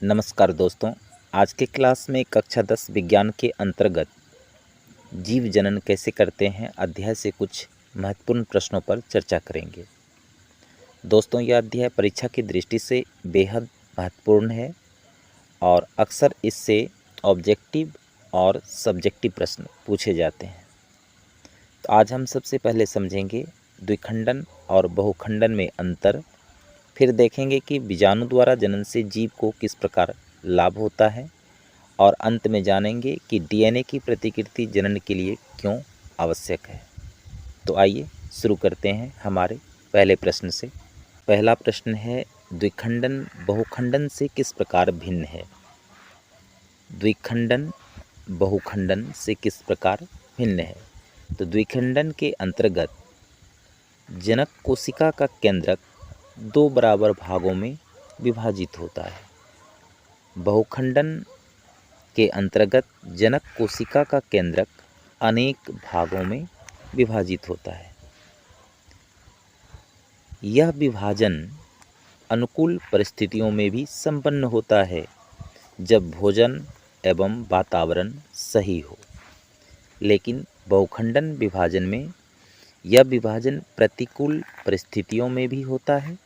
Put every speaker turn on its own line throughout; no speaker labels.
नमस्कार दोस्तों। आज के क्लास में कक्षा 10 विज्ञान के अंतर्गत जीव जनन कैसे करते हैं अध्याय से कुछ महत्वपूर्ण प्रश्नों पर चर्चा करेंगे। दोस्तों, यह अध्याय परीक्षा की दृष्टि से बेहद महत्वपूर्ण है और अक्सर इससे ऑब्जेक्टिव और सब्जेक्टिव प्रश्न पूछे जाते हैं। तो आज हम सबसे पहले समझेंगे द्विखंडन और बहुखंडन में अंतर, फिर देखेंगे कि बीजाणु द्वारा जनन से जीव को किस प्रकार लाभ होता है और अंत में जानेंगे कि डीएनए की प्रतिकृति जनन के लिए क्यों आवश्यक है। तो आइए शुरू करते हैं हमारे पहले प्रश्न से। पहला प्रश्न है, द्विखंडन बहुखंडन से किस प्रकार भिन्न है। द्विखंडन बहुखंडन से किस प्रकार भिन्न है। तो द्विखंडन के अंतर्गत जनक कोशिका का केंद्रक दो बराबर भागों में विभाजित होता है। बहुखंडन के अंतर्गत जनक कोशिका का केंद्रक अनेक भागों में विभाजित होता है। यह विभाजन अनुकूल परिस्थितियों में भी संपन्न होता है जब भोजन एवं वातावरण सही हो, लेकिन बहुखंडन विभाजन में यह विभाजन प्रतिकूल परिस्थितियों में भी होता है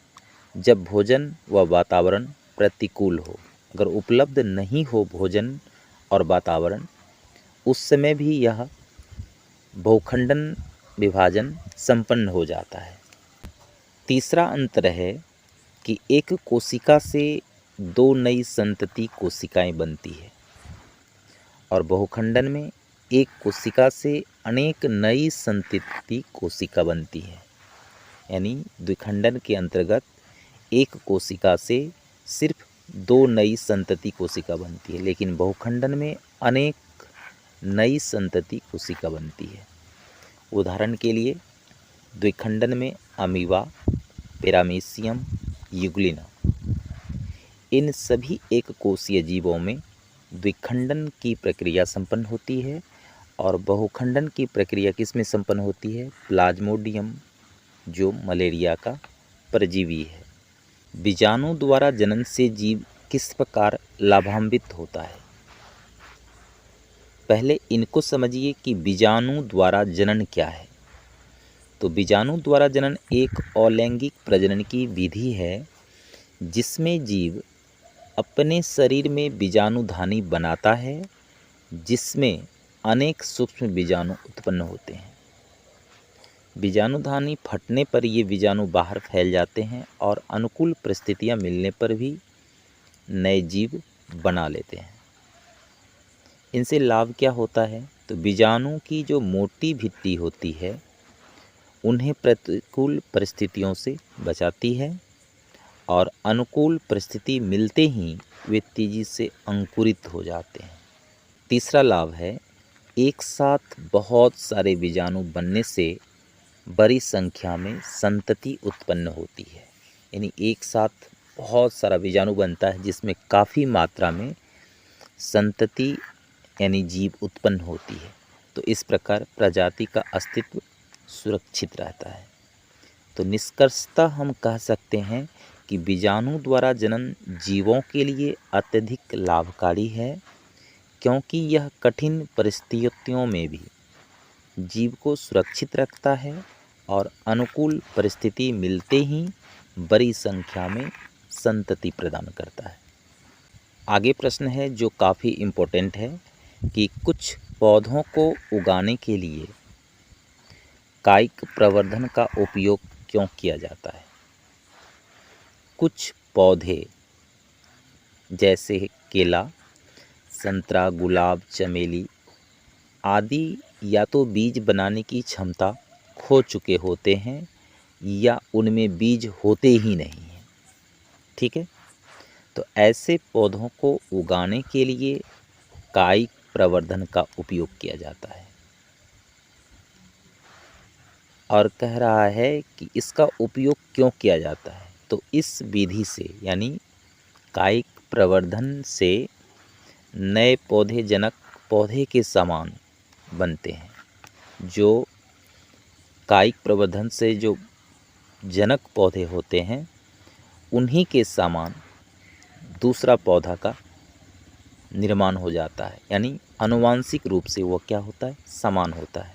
जब भोजन व वातावरण प्रतिकूल हो। अगर उपलब्ध नहीं हो भोजन और वातावरण, उस समय भी यह बहुखंडन विभाजन संपन्न हो जाता है। तीसरा अंतर है कि एक कोशिका से दो नई संतति कोशिकाएं बनती है और बहुखंडन में एक कोशिका से अनेक नई संतति कोशिका बनती है। यानी द्विखंडन के अंतर्गत एक कोशिका से सिर्फ दो नई संतति कोशिका बनती है, लेकिन बहुखंडन में अनेक नई संतति कोशिका बनती है। उदाहरण के लिए द्विखंडन में अमीबा, पैरामीशियम, यूग्लिना, इन सभी एक कोशीय जीवों में द्विखंडन की प्रक्रिया संपन्न होती है और बहुखंडन की प्रक्रिया किस में संपन्न होती है। प्लाज्मोडियम, जो मलेरिया का परजीवी है। बीजाणु द्वारा जनन से जीव किस प्रकार लाभान्वित होता है। पहले इनको समझिए कि बीजाणु द्वारा जनन क्या है। तो बीजाणु द्वारा जनन एक अलैंगिक प्रजनन की विधि है जिसमें जीव अपने शरीर में बीजाणुधानी बनाता है, जिसमें अनेक सूक्ष्म बीजाणु उत्पन्न होते हैं। बीजाणुधानी फटने पर ये बीजाणु बाहर फैल जाते हैं और अनुकूल परिस्थितियां मिलने पर भी नए जीव बना लेते हैं। इनसे लाभ क्या होता है। तो बीजाणु की जो मोटी भित्ति होती है उन्हें प्रतिकूल परिस्थितियों से बचाती है और अनुकूल परिस्थिति मिलते ही वे तेजी से अंकुरित हो जाते हैं। तीसरा लाभ है, एक साथ बहुत सारे बीजाणु बनने से बड़ी संख्या में संतति उत्पन्न होती है। यानी एक साथ बहुत सारा बीजाणु बनता है जिसमें काफ़ी मात्रा में संतति यानी जीव उत्पन्न होती है। तो इस प्रकार प्रजाति का अस्तित्व सुरक्षित रहता है। तो निष्कर्षतः हम कह सकते हैं कि बीजाणु द्वारा जनन जीवों के लिए अत्यधिक लाभकारी है, क्योंकि यह कठिन परिस्थितियों में भी जीव को सुरक्षित रखता है और अनुकूल परिस्थिति मिलते ही बड़ी संख्या में संतति प्रदान करता है। आगे प्रश्न है जो काफ़ी इम्पोर्टेंट है कि कुछ पौधों को उगाने के लिए कायिक प्रवर्धन का उपयोग क्यों किया जाता है। कुछ पौधे जैसे केला, संतरा, गुलाब, चमेली आदि या तो बीज बनाने की क्षमता खो चुके होते हैं या उनमें बीज होते ही नहीं हैं। ठीक है, तो ऐसे पौधों को उगाने के लिए कायिक प्रवर्धन का उपयोग किया जाता है और कह रहा है कि इसका उपयोग क्यों किया जाता है। तो इस विधि से यानी कायिक प्रवर्धन से नए पौधे जनक पौधे के समान बनते हैं। जो कायिक प्रवर्धन से जो जनक पौधे होते हैं उन्हीं के समान दूसरा पौधा का निर्माण हो जाता है, यानी आनुवांशिक रूप से वो क्या होता है, समान होता है।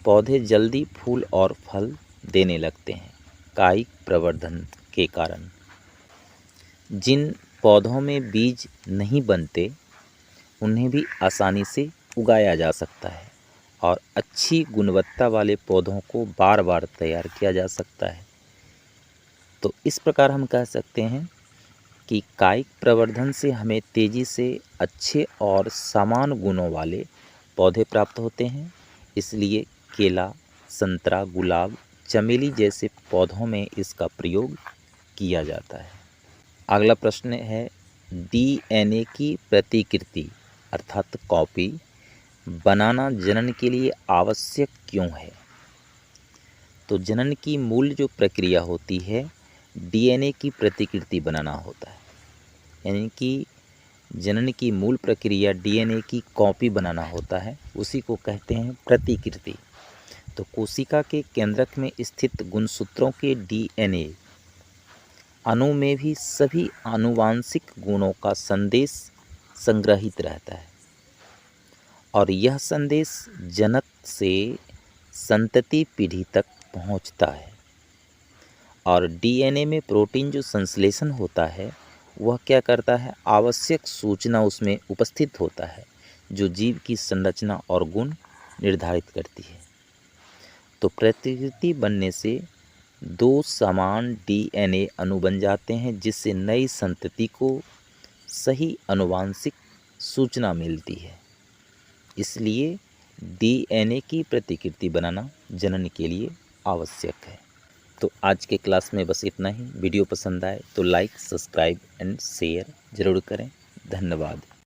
पौधे जल्दी फूल और फल देने लगते हैं कायिक प्रवर्धन के कारण। जिन पौधों में बीज नहीं बनते उन्हें भी आसानी से उगाया जा सकता है और अच्छी गुणवत्ता वाले पौधों को बार बार तैयार किया जा सकता है। तो इस प्रकार हम कह सकते हैं कि कायिक प्रवर्धन से हमें तेज़ी से अच्छे और समान गुणों वाले पौधे प्राप्त होते हैं। इसलिए केला, संतरा, गुलाब, चमेली जैसे पौधों में इसका प्रयोग किया जाता है। अगला प्रश्न है, डीएनए की प्रतिकृति अर्थात कॉपी बनाना जनन के लिए आवश्यक क्यों है? तो जनन की मूल जो प्रक्रिया होती है डीएनए की प्रतिकृति बनाना होता है, यानी कि जनन की मूल प्रक्रिया डीएनए की कॉपी बनाना होता है, उसी को कहते हैं प्रतिकृति। तो कोशिका के केंद्रक में स्थित गुणसूत्रों के डीएनए अणु में भी सभी आनुवांशिक गुणों का संदेश संग्रहित रहता है और यह संदेश जनक से संतति पीढ़ी तक पहुंचता है। और डीएनए में प्रोटीन जो संश्लेषण होता है वह क्या करता है, आवश्यक सूचना उसमें उपस्थित होता है जो जीव की संरचना और गुण निर्धारित करती है। तो प्रतिकृति बनने से दो समान डीएनए अणु बन जाते हैं जिससे नई संतति को सही आनुवांशिक सूचना मिलती है। इसलिए डीएनए की प्रतिकृति बनाना जनन के लिए आवश्यक है। तो आज के क्लास में बस इतना ही। वीडियो पसंद आए तो लाइक, सब्सक्राइब एंड शेयर ज़रूर करें। धन्यवाद।